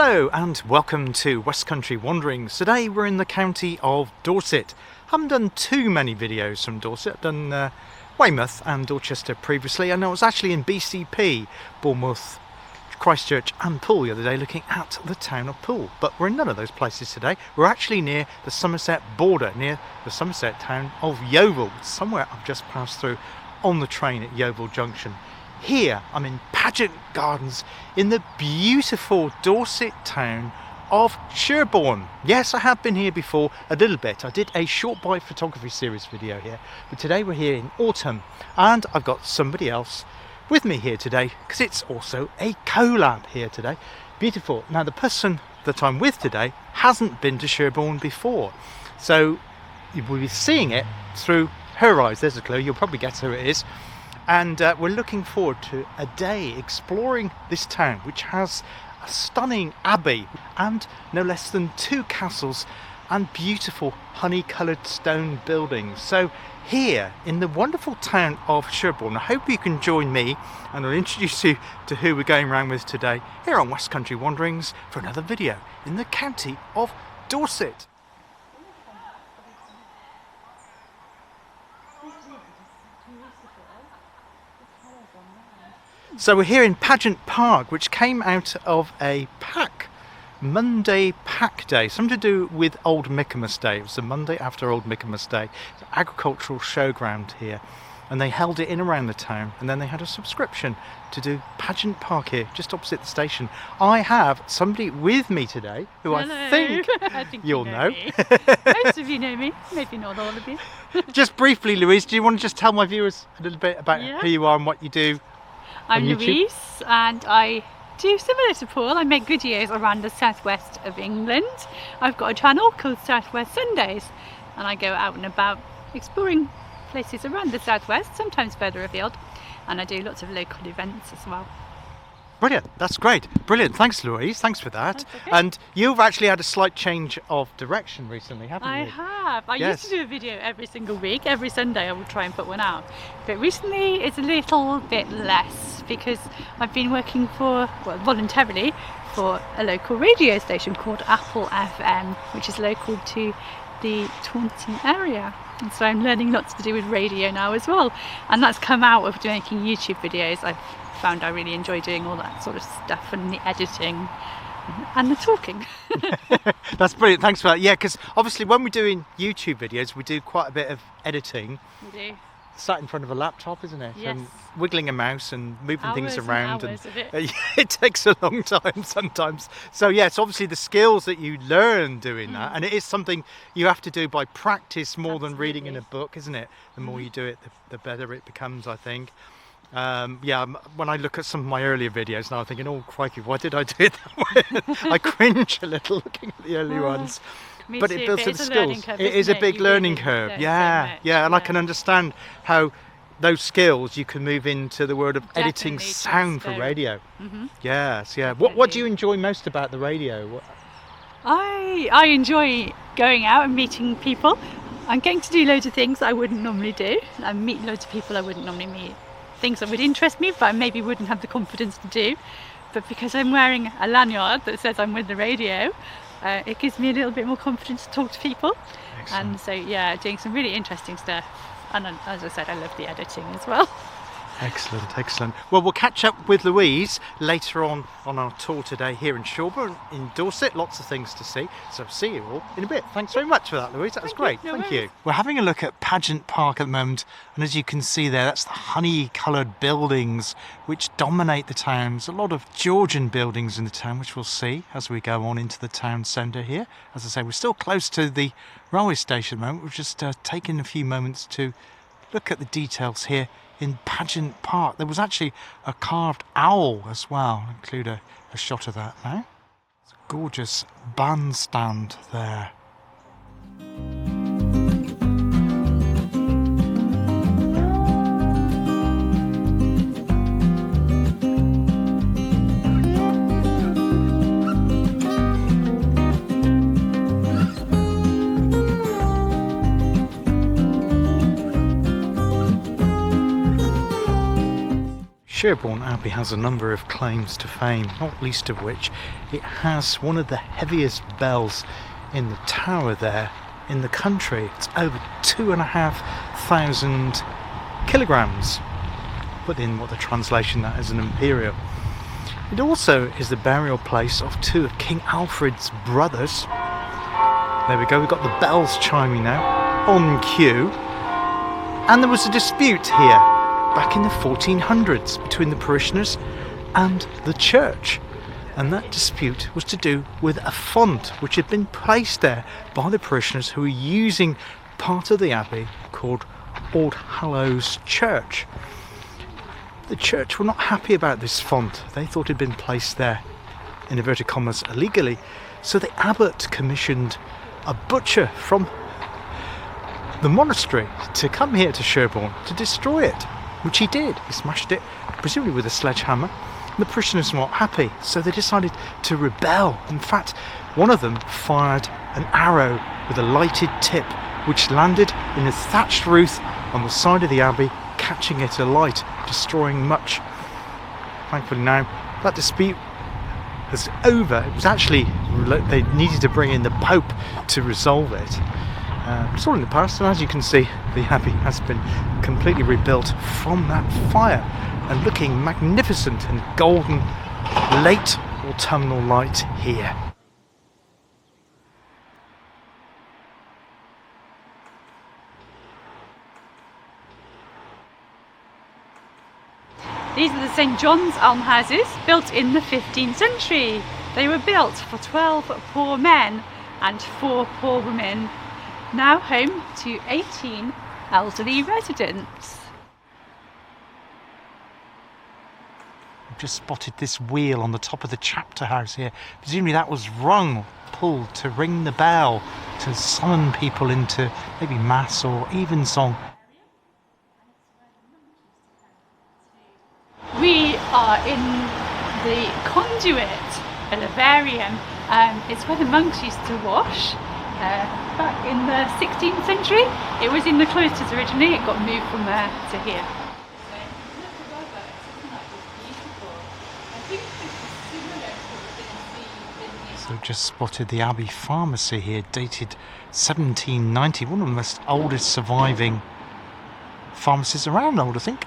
Hello and welcome to West Country Wanderings. Today we're in the county of Dorset. Haven't done too many videos from Dorset. I've done Weymouth and Dorchester previously, and I was actually in BCP, Bournemouth, Christchurch and Poole the other day looking at the town of Poole. But we're in none of those places today. We're actually near the Somerset border, near the Somerset town of Yeovil, somewhere I've just passed through on the train at Yeovil Junction. Here I'm in Pageant Gardens in the beautiful Dorset town of Sherborne. Yes, I have been here before a little bit. I did a short bite photography series video here, but today we're here in autumn and I've got somebody else with me here today because it's also a collab here today. Beautiful. Now the person that I'm with today hasn't been to Sherborne before, so you will be seeing it through her eyes. There's a clue, you'll probably guess who it is. And we're looking forward to a day exploring this town, which has a stunning abbey and no less than 2 castles and beautiful honey-coloured stone buildings. So here in the wonderful town of Sherborne, I hope you can join me and I'll introduce you to who we're going around with today here on West Country Wanderings for another video in the county of Dorset. So we're here in Pageant Park, which came out of a Monday Pack Day, something to do with Old Michaelmas Day. It was the Monday after Old Michaelmas Day. It's an agricultural showground here, and they held it in around the town, and then they had a subscription to do Pageant Park here, just opposite the station. I have somebody with me today who Hello. I think you'll know. Most of you know me, maybe not all of you. Just briefly, Louise, do you want to just tell my viewers a little bit about who you are and what you do? I'm Louise and I do similar to Paul. I make videos around the southwest of England. I've got a channel called Southwest Sundays and I go out and about exploring places around the southwest, sometimes further afield, and I do lots of local events as well. Brilliant, that's great. Brilliant, thanks Louise, thanks for that. Okay. And you've actually had a slight change of direction recently, haven't you? I have. I used to do a video every single week. Every Sunday I would try and put one out. But recently it's a little bit less because I've been working voluntarily for a local radio station called Apple FM, which is local to the Taunton area. And so I'm learning lots to do with radio now as well. And that's come out of making YouTube videos. I've found I really enjoy doing all that sort of stuff and the editing and the talking. That's brilliant, thanks for that. Yeah, because obviously when we're doing YouTube videos we do quite a bit of editing. We do. Sat in front of a laptop, isn't it? Yes. And wiggling a mouse and moving things around. And hours of it. It takes a long time sometimes. So yeah, it's obviously the skills that you learn doing that, and it is something you have to do by practice more than reading in a book, isn't it? The more you do it, the better it becomes, I think. Yeah, when I look at some of my earlier videos now I'm thinking, oh crikey, why did I do it that way? I cringe a little looking at the early ones. But it builds some skills. It is a big learning curve. Yeah, and I can understand how those skills you can move into the world of editing sound for radio. Yes, yeah. What do you enjoy most about the radio? I enjoy going out and meeting people. I'm getting to do loads of things that I wouldn't normally do. I meet loads of people I wouldn't normally meet. Things that would interest me but I maybe wouldn't have the confidence to do. But because I'm wearing a lanyard that says I'm with the radio, it gives me a little bit more confidence to talk to people. Excellent. And so yeah, doing some really interesting stuff, and as I said, I love the editing as well. Excellent. Well, we'll catch up with Louise later on our tour today here in Sherborne in Dorset. Lots of things to see, so see you all in a bit. Thanks very much for that, Louise, that was great. Thank you. We're having a look at Pageant Park at the moment, and as you can see there, that's the honey-coloured buildings which dominate the town. There's a lot of Georgian buildings in the town, which we'll see as we go on into the town centre here. As I say, we're still close to the railway station at the moment. We've just taken a few moments to look at the details here in Pageant Park. There was actually a carved owl as well. I'll include a shot of that now. It's a gorgeous bandstand there. Sherborne Abbey has a number of claims to fame, not least of which it has one of the heaviest bells in the tower there in the country. It's over 2,500 kilograms. Put in what the translation that is, an imperial. It also is the burial place of two of King Alfred's brothers. There we go, we've got the bells chiming now, on cue. And there was a dispute here back in the 1400s between the parishioners and the church. And that dispute was to do with a font which had been placed there by the parishioners who were using part of the abbey called All Hallows Church. The church were not happy about this font. They thought it had been placed there, in inverted commas, illegally. So the abbot commissioned a butcher from the monastery to come here to Sherborne to destroy it, which he did. He smashed it, presumably with a sledgehammer. The parishioners were not happy, so they decided to rebel. In fact, one of them fired an arrow with a lighted tip, which landed in the thatched roof on the side of the abbey, catching it alight, destroying much. Thankfully now, that dispute is over. It was actually, they needed to bring in the Pope to resolve it. It's all in the past, and as you can see, the abbey has been completely rebuilt from that fire and looking magnificent in golden late autumnal light here. These are the St John's almhouses, built in the 15th century. They were built for 12 poor men and 4 poor women, now home to 18 elderly residents. I've just spotted this wheel on the top of the chapter house here. Presumably that was rung, pulled to ring the bell, to summon people into maybe mass or evensong. We are in the conduit elevarium. It's where the monks used to wash. Back in the 16th century, it was in the cloisters originally. It got moved from there to here. So just spotted the Abbey Pharmacy here, dated 1790. One of the most oldest surviving pharmacies around, I would think.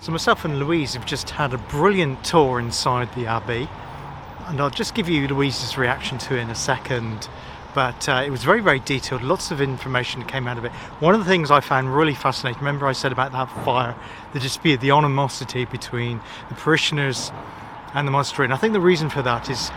So myself and Louise have just had a brilliant tour inside the Abbey, and I'll just give you Louise's reaction to it in a second. But it was very, very detailed, lots of information came out of it. One of the things I found really fascinating, remember I said about that fire, the dispute, the animosity between the parishioners and the monastery, and I think the reason for that is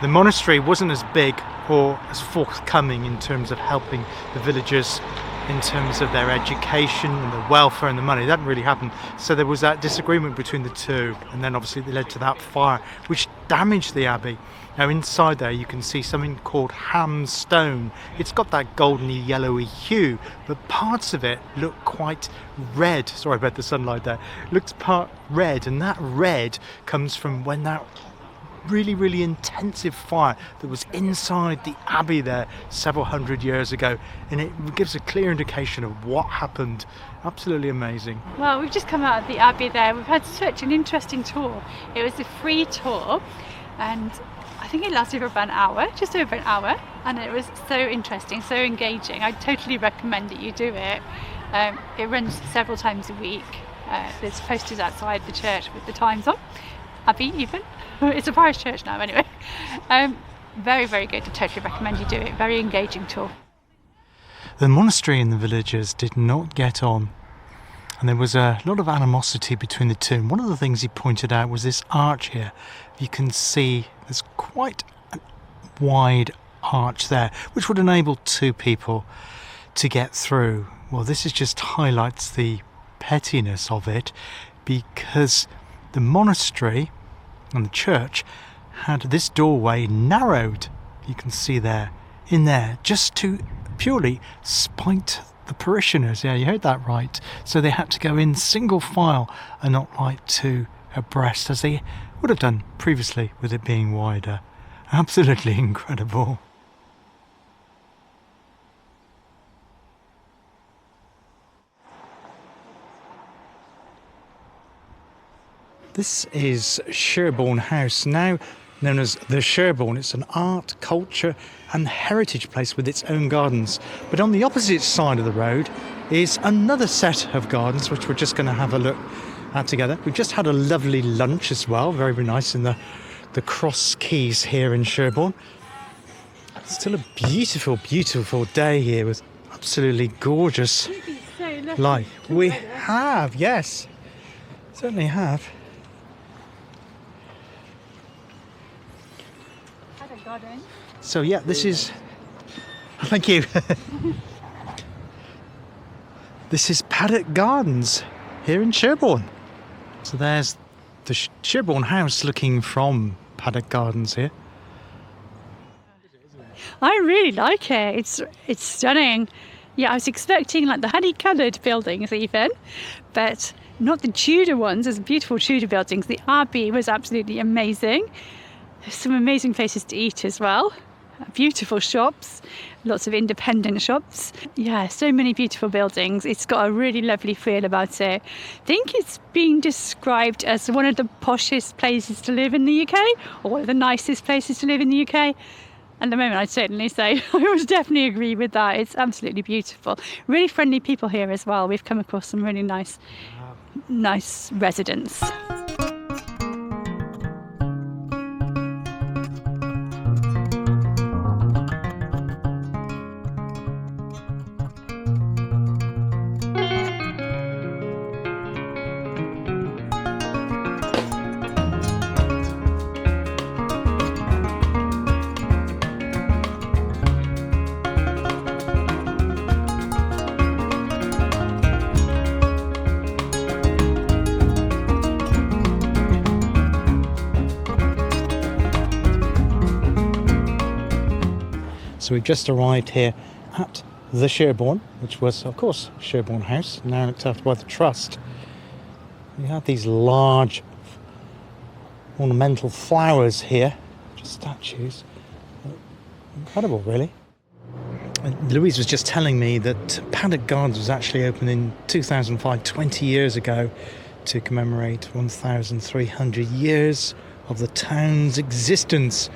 the monastery wasn't as big or as forthcoming in terms of helping the villagers in terms of their education and the welfare and the money. That didn't really happen. So there was that disagreement between the two, and then obviously it led to that fire which damaged the Abbey. Now inside there you can see something called ham stone. It's got that goldeny yellowy hue, but parts of it look quite red. Sorry about the sunlight there. Looks part red, and that red comes from when that really intensive fire that was inside the Abbey there several hundred years ago, and it gives a clear indication of what happened. Absolutely amazing. Well, we've just come out of the Abbey there. We've had such an interesting tour. It was a free tour, and I think it lasted for about an hour, just over an hour, and it was so interesting, so engaging. I totally recommend that you do it. It runs several times a week. There's posters outside the church with the times on. Abbey even. It's a parish church now anyway. Very good. I totally recommend you do it. Very engaging tour. The monastery and the villagers did not get on, and there was a lot of animosity between the two. And one of the things he pointed out was this arch here. You can see there's quite a wide arch there, which would enable two people to get through. Well, this just highlights the pettiness of it, because the monastery and the church had this doorway narrowed, you can see there, in there, just to purely spite the parishioners. Yeah, you heard that right. So they had to go in single file and not like two abreast, as they would have done previously with it being wider. Absolutely incredible. This is Sherborne House, now known as the Sherborne. It's an art, culture and heritage place with its own gardens. But on the opposite side of the road is another set of gardens, which we're just going to have a look at together. We've just had a lovely lunch as well, very nice, in the Cross Keys here in Sherborne. Still a beautiful day here with absolutely gorgeous light. We have, yes, certainly have. So yeah, this is, thank you. This is Paddock Gardens here in Sherborne. So there's the Sherborne House looking from Paddock Gardens here. I really like it. It's stunning. Yeah, I was expecting like the honey-coloured buildings even, but not the Tudor ones. There's beautiful Tudor buildings. The Abbey was absolutely amazing. There's some amazing places to eat as well. Beautiful shops, lots of independent shops. Yeah, so many beautiful buildings. It's got a really lovely feel about it. I think it's been described as one of the poshest places to live in the UK, or one of the nicest places to live in the UK. At the moment, I'd certainly say I would definitely agree with that. It's absolutely beautiful. Really friendly people here as well. We've come across some really nice residents. So we've just arrived here at the Sherborne, which was, of course, Sherborne House, now looked after by the Trust. We have these large ornamental flowers here, just statues. Incredible, really. And Louise was just telling me that Paddock Gardens was actually opened in 2005, 20 years ago, to commemorate 1,300 years of the town's existence,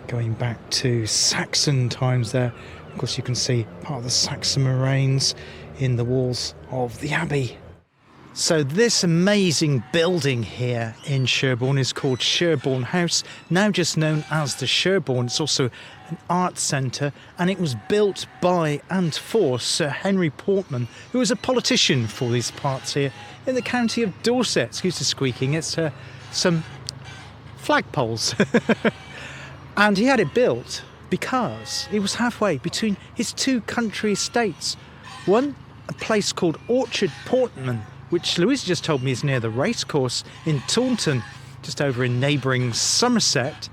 going back to Saxon times there. Of course, you can see part of the Saxon moraines in the walls of the Abbey. So this amazing building here in Sherborne is called Sherborne House, now just known as the Sherborne. It's also an art centre, and it was built by and for Sir Henry Portman, who was a politician for these parts here in the county of Dorset. Excuse the squeaking, it's some flagpoles. And he had it built because it was halfway between his two country estates. One, a place called Orchard Portman, which Louise just told me is near the racecourse in Taunton, just over in neighbouring Somerset,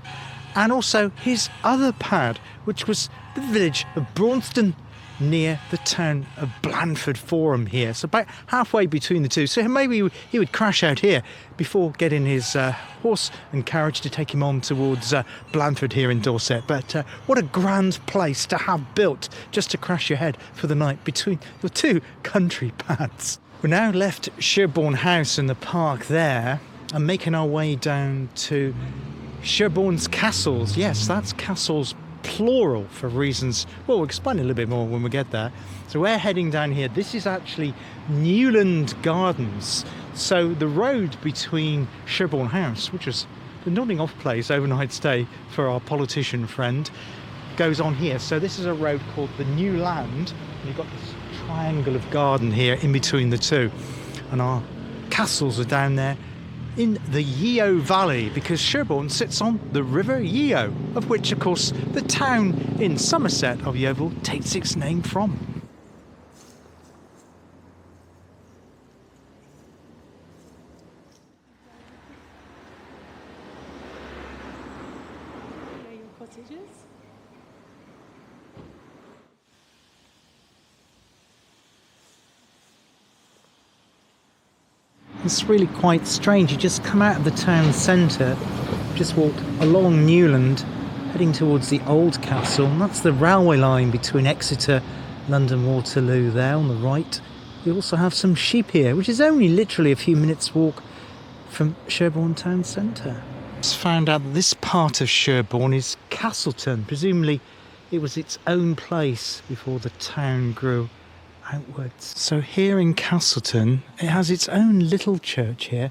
and also his other pad, which was the village of Braunston, near the town of Blandford Forum here. So about halfway between the two. So maybe he would crash out here before getting his horse and carriage to take him on towards Blandford here in Dorset. But what a grand place to have built just to crash your head for the night between the two country pads. We're now left Sherborne House in the park there and making our way down to Sherborne's castles. Yes, that's castles plural for reasons, well, we'll explain a little bit more when we get there. So we're heading down here. This is actually Newland Gardens. So the road between Sherborne House, which was the nodding off place, overnight stay for our politician friend, goes on here. So this is a road called the New Land. And you've got this triangle of garden here in between the two. And our castles are down there in the Yeo Valley, because Sherborne sits on the River Yeo, of which, of course, the town in Somerset of Yeovil takes its name from. It's really quite strange. You just come out of the town centre, just walk along Newland, heading towards the old castle, and that's the railway line between Exeter, London Waterloo there on the right. We also have some sheep here, which is only literally a few minutes walk from Sherborne town centre. Just found out that this part of Sherborne is Castleton. Presumably it was its own place before the town grew outwards. So here in Castleton, it has its own little church here,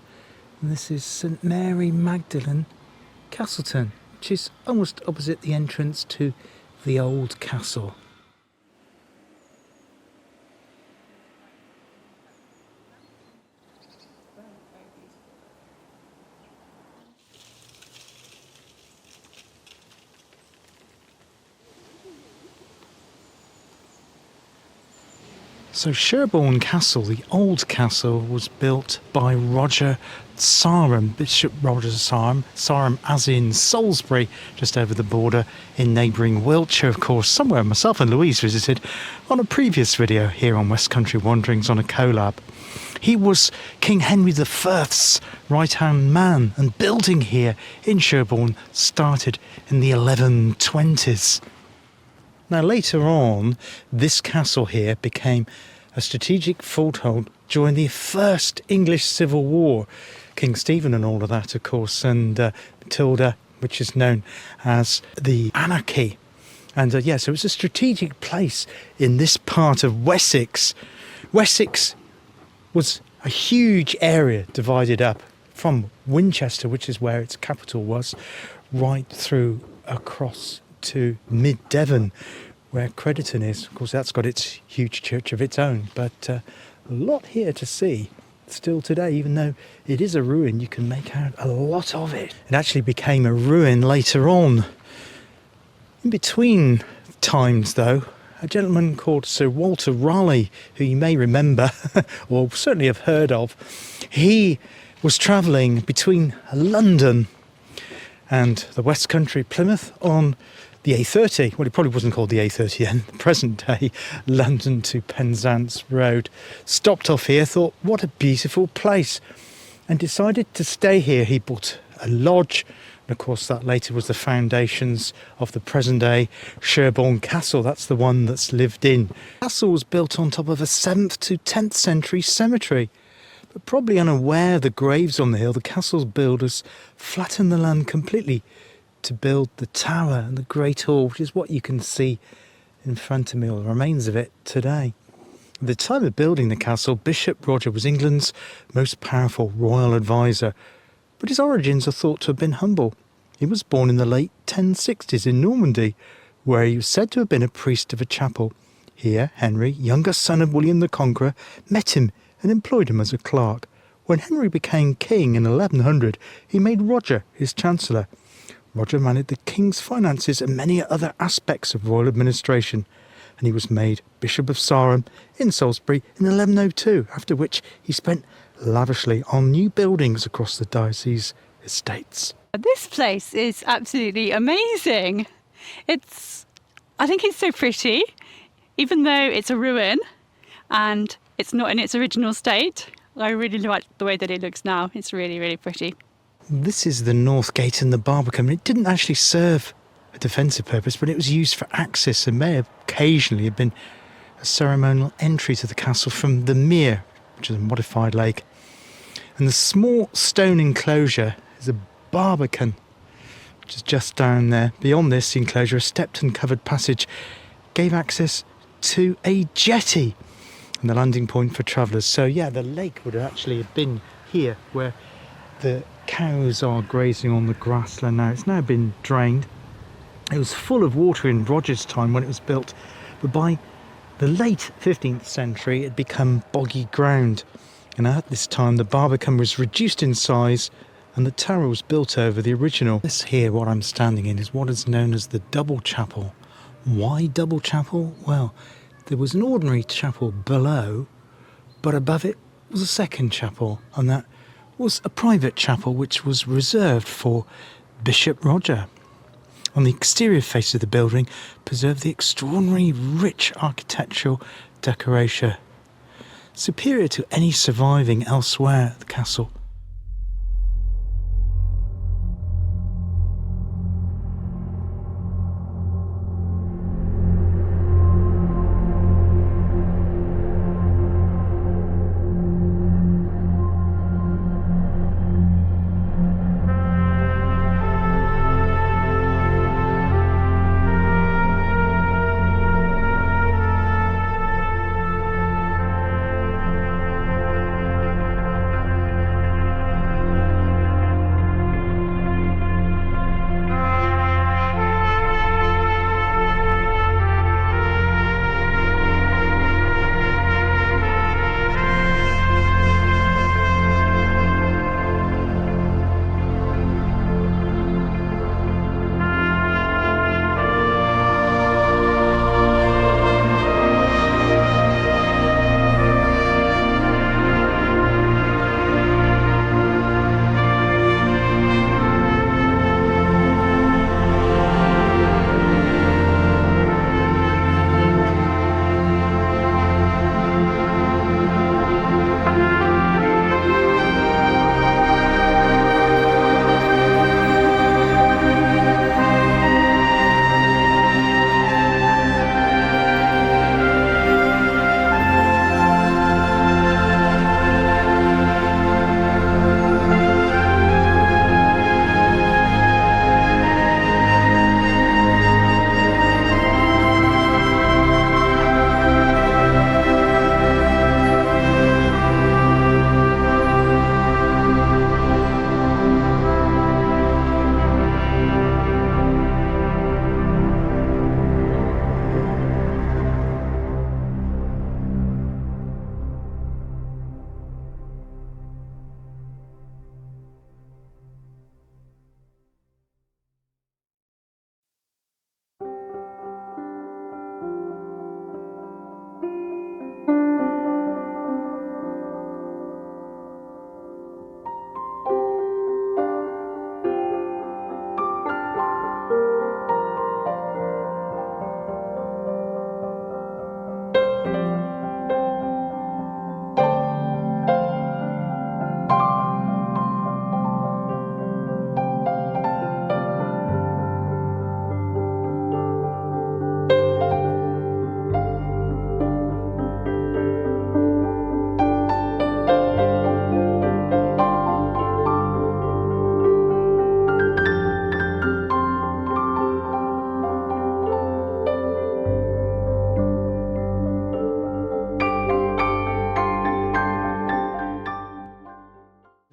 and this is St Mary Magdalene, Castleton, which is almost opposite the entrance to the old castle. So Sherborne Castle, the old castle, was built by Roger Sarum, Bishop Roger Sarum as in Salisbury, just over the border in neighbouring Wiltshire, of course, somewhere myself and Louise visited on a previous video here on West Country Wanderings on a collab. He was King Henry I's right-hand man, and building here in Sherborne started in the 1120s. Now later on, this castle here became a strategic foothold during the First English Civil War. King Stephen and all of that, of course, and Matilda, which is known as the Anarchy. And so it was a strategic place in this part of Wessex. Wessex was a huge area divided up from Winchester, which is where its capital was, right through across to mid-Devon, where Crediton is. Of course, that's got its huge church of its own, but a lot here to see still today. Even though it is a ruin, you can make out a lot of it. It actually became a ruin later on. In between times, though, a gentleman called Sir Walter Raleigh, who you may remember, or certainly have heard of, he was travelling between London and the West Country, Plymouth, on the A30. Well, it probably wasn't called the A30 then, the present day London to Penzance Road. Stopped off here, thought, what a beautiful place, and decided to stay here. He bought a lodge, and of course that later was the foundations of the present day Sherborne Castle. That's the one that's lived in. The castle was built on top of a 7th to 10th century cemetery. But probably unaware of the graves on the hill, the castle's builders flattened the land completely to build the tower and the Great Hall, which is what you can see in front of me, or the remains of it today. At the time of building the castle, Bishop Roger was England's most powerful royal advisor, but his origins are thought to have been humble. He was born in the late 1060s in Normandy, where he was said to have been a priest of a chapel. Here, Henry, younger son of William the Conqueror, met him and employed him as a clerk. When Henry became king in 1100, he made Roger his chancellor. Roger managed the king's finances and many other aspects of royal administration, and he was made Bishop of Sarum in Salisbury in 1102, after which he spent lavishly on new buildings across the diocese estates. This place is absolutely amazing. I think it's so pretty, even though it's a ruin and it's not in its original state. I really like the way that it looks now. It's really, really pretty. This is the North Gate and the Barbican. It didn't actually serve a defensive purpose, but it was used for access and may have occasionally have been a ceremonial entry to the castle from the Mere, which is a modified lake. And the small stone enclosure is a Barbican, which is just down there. Beyond this enclosure, a stepped and covered passage gave access to a jetty and the landing point for travellers. So yeah, the lake would actually have been here where the cows are grazing on the grassland now. It's now been drained. It was full of water in Roger's time when it was built, but by the late 15th century it had become boggy ground, and at this time the Barbican was reduced in size and the tower was built over the original. This here, what I'm standing in, is what is known as the double chapel. Why double chapel? Well, there was an ordinary chapel below, but above it was a second chapel, and that was a private chapel which was reserved for Bishop Roger. On the exterior face of the building preserved the extraordinary rich architectural decoration, superior to any surviving elsewhere at the castle.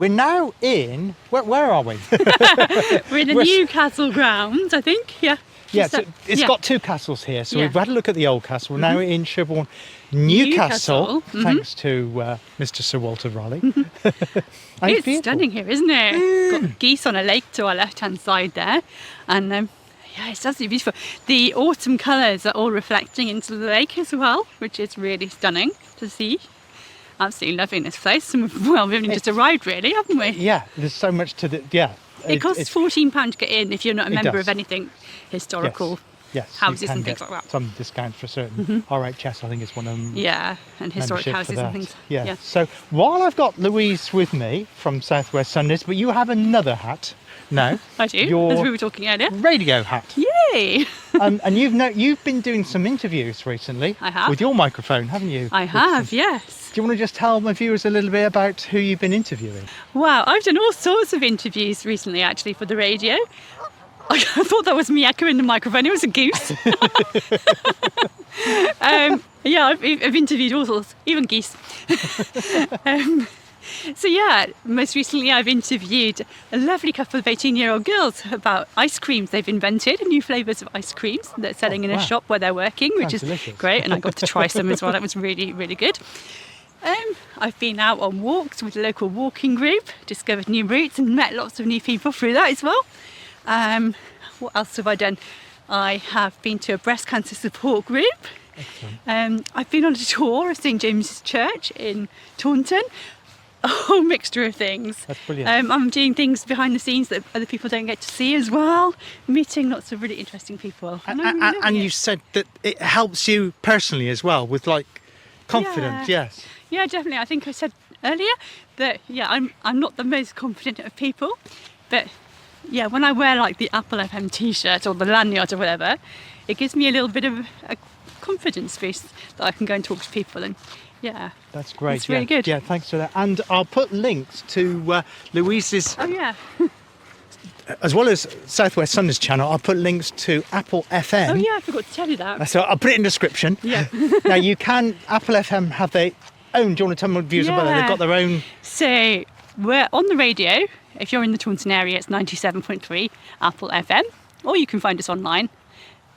we're now in, where are we? We're in the new castle grounds, I think. Yeah. Yeah, so it's got two castles here. So we've had a look at the old castle. We're now in Sherborne Newcastle, thanks to Mr. Sir Walter Raleigh. It's stunning here, isn't it? Got geese on a lake to our left-hand side there, and yeah, it's absolutely beautiful. The autumn colours are all reflecting into the lake as well, which is really stunning to see. Absolutely loving this place. And we've only just arrived, really, haven't we? Yeah, there's so much to the It costs £14 to get in if you're not a member of anything historical. Yes, houses and things like that. Some discounts for certain. RHS, I think, is one of them. Yeah, and historic houses and things. Yeah. So while I've got Louise with me from South West Sundays, but you have another hat now. I do, your as we were talking earlier. Radio hat. Yay! And you've been doing some interviews recently. I have. With your microphone, haven't you? I have, yes. Do you want to just tell my viewers a little bit about who you've been interviewing? Wow, I've done all sorts of interviews recently, actually, for the radio. I thought that was me echoing the microphone. It was a goose. Yeah, I've interviewed all sorts, even geese. So yeah, most recently I've interviewed a lovely couple of 18-year-old girls about ice creams they've invented, new flavours of ice creams that they're selling in a shop where they're working, which is delicious. Great, and I got to try some as well. That was really, really good. I've been out on walks with a local walking group, discovered new routes and met lots of new people through that as well. What else have I done? I have been to a breast cancer support group. I've been on a tour of St James's Church in Taunton. A whole mixture of things. That's brilliant. I'm doing things behind the scenes that other people don't get to see as well. Meeting lots of really interesting people. And you said that it helps you personally as well with like confidence. Yes. Yeah, definitely. I think I said earlier that I'm not the most confident of people, but yeah, when I wear like the Apple FM t-shirt or the lanyard or whatever, it gives me a little bit of a confidence boost that I can go and talk to people, and yeah, that's great. It's really good. Yeah, thanks for that. And I'll put links to Louise's. Oh yeah. As well as South West Sundays channel, I'll put links to Apple FM. Oh yeah, I forgot to tell you that. So I'll put it in the description. Yeah. Now you can, Apple FM have their own. Do you want to tell my viewers about that? They've got their own. So we're on the radio. If you're in the Taunton area, it's 97.3 Apple FM, or you can find us online,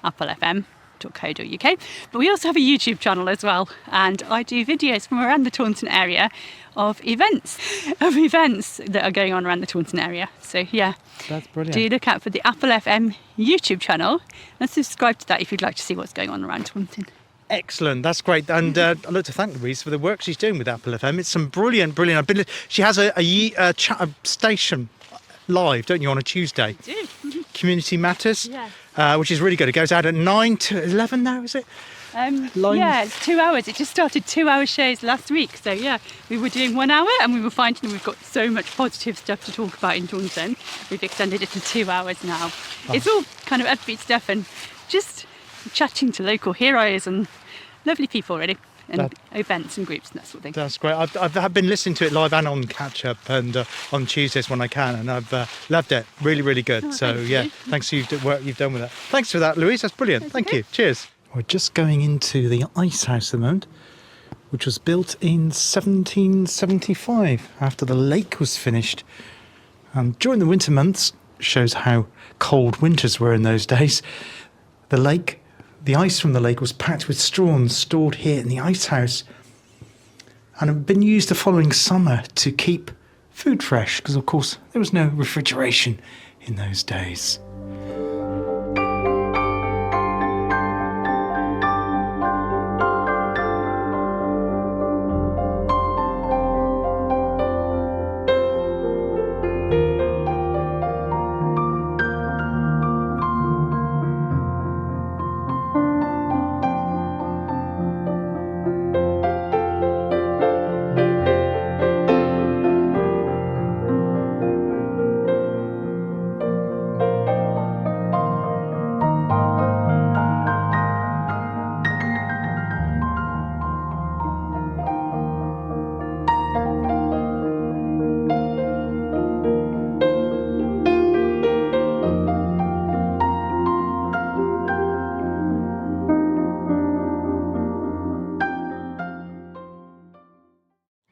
applefm.co.uk. But we also have a YouTube channel as well, and I do videos from around the Taunton area of events that are going on around the Taunton area. So yeah, that's brilliant. Do look out for the Apple FM YouTube channel and subscribe to that if you'd like to see what's going on around Taunton. Excellent, that's great. And I'd like to thank Louise for the work she's doing with Apple FM. It's some brilliant. She has a station live, don't you, on a Tuesday? I do. Community Matters, which is really good. It goes out at 9 to 11 now, is it? Yeah, it's 2 hours. It just started 2 hour shows last week. So yeah, we were doing 1 hour and we were finding we've got so much positive stuff to talk about in Taunton. We've extended it to 2 hours now. Oh. It's all kind of upbeat stuff and just chatting to local heroes and lovely people really, and events and groups and that sort of thing. That's great. I've been listening to it live and on catch up and on Tuesdays when I can, and I've loved it. Really, really good. Oh, so thank yeah, you. thanks for the work you've done with that. Thanks for that, Louise. That's brilliant. That's Thank okay. you. Cheers. We're just going into the ice house at the moment, which was built in 1775 after the lake was finished. During the winter months, shows how cold winters were in those days. The ice from the lake was packed with straw and stored here in the ice house, and had been used the following summer to keep food fresh, because of course there was no refrigeration in those days.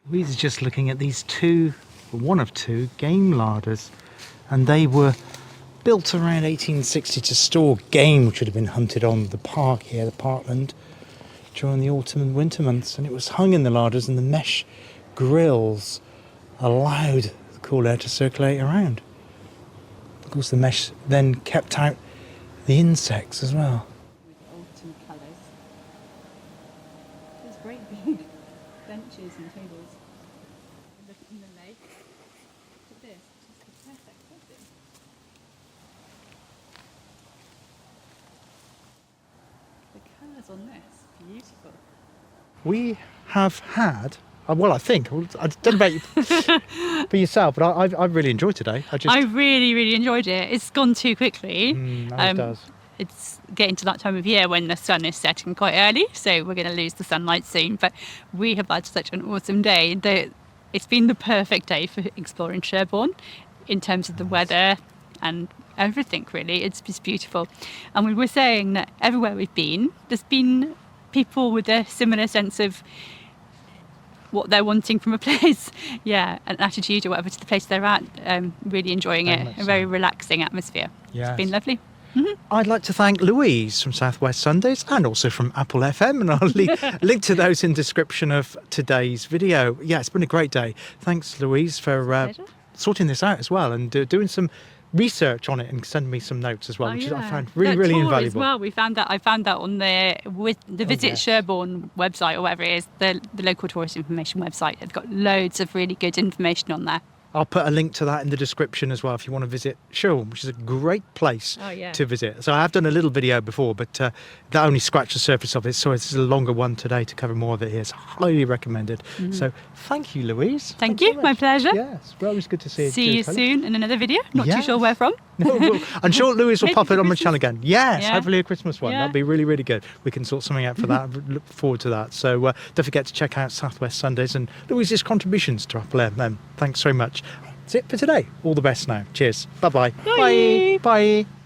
Louise is just looking at these two one of two game larders, and they were built around 1860 to store game which would have been hunted on the park here, the parkland, during the autumn and winter months, and it was hung in the larders, and the mesh grills allowed the cool air to circulate around. Of course, the mesh then kept out the insects as well. With autumn colours. There's great big benches and tables. Look in the lake. Look at this. It's the perfect setting. The colours on this, beautiful. We have had, well, I think, I don't know about you, for yourself, but I've really enjoyed today. I really, really enjoyed it. It's gone too quickly. It does. It's getting to that time of year when the sun is setting quite early, so we're going to lose the sunlight soon. But we have had such an awesome day. It's been the perfect day for exploring Sherborne in terms of the weather and everything, really. It's just beautiful. And we were saying that everywhere we've been, there's been people with a similar sense of what they're wanting from a place, an attitude or whatever to the place they're at, really enjoying Very it, much a very so. relaxing atmosphere. Yes. It's been lovely. I'd like to thank Louise from Southwest Sundays and also from Apple FM, and I'll link to those in description of today's video. Yeah, it's been a great day. Thanks, Louise, for sorting this out as well and doing some research on it and sending me some notes as well, which I found really tour invaluable. As well, I found that on the Visit yes. Sherborne website, or whatever it is, the local tourist information website. They've got loads of really good information on there. I'll put a link to that in the description as well if you want to visit Sherborne, which is a great place to visit. So I have done a little video before, but that only scratched the surface of it. So it's a longer one today to cover more of it here. It's highly recommended. So thank you, Louise. Thank you. My pleasure. Yes, well, it was good to see you. See you soon in another video. Not too sure where from. No, I'm sure Louise will pop it on my Christmas. channel again. Yes, Yeah. hopefully a Christmas one. Yeah. That'd be really, really good. We can sort something out for that. I look forward to that. So don't forget to check out Southwest Sundays and Louise's contributions to Apple FM. Thanks very much. That's it for today. All the best now. Cheers. Bye-bye. Bye. Bye. Bye.